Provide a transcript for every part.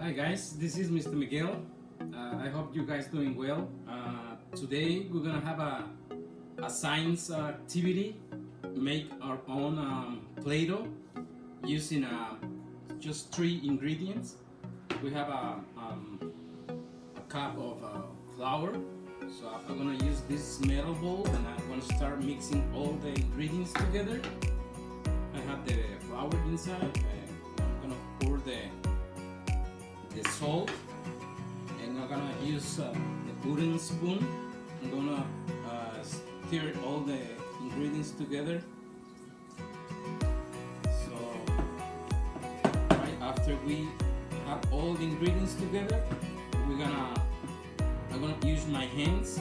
Hi guys, this is Mr. Miguel. I hope you guys doing well. Today we're gonna have a science activity. Make our own Play-Doh using just 3 ingredients. We have a cup of flour. So I'm gonna use this metal bowl and I'm gonna start mixing all the ingredients together. I have the flour inside and I'm gonna pour the salt, and I'm gonna use the wooden spoon. I'm gonna stir all the ingredients together. So right after we have all the ingredients together, I'm gonna use my hands.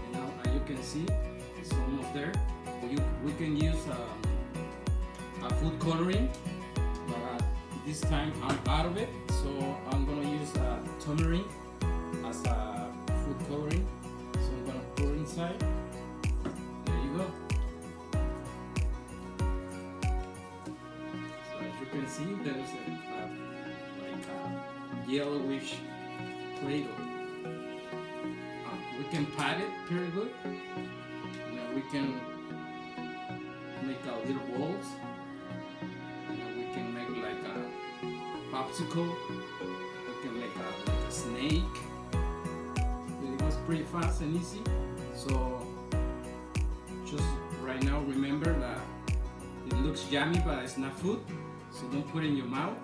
You know, as you can see, it's almost there. We can use a food coloring, but this time I'm out of it, so I'm gonna use turmeric as a food coloring. So I'm gonna pour inside. There you go. So as you can see, there's like a yellowish Play-Doh. We can pat it pretty good. And then we can make little balls. And then we can make like a popsicle. We can make like a snake. It was pretty fast and easy. So just right now remember that it looks yummy, but it's not food. So don't put it in your mouth.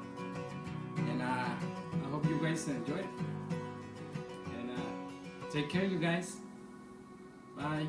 And I hope you guys enjoy it. And take care, you guys. Bye.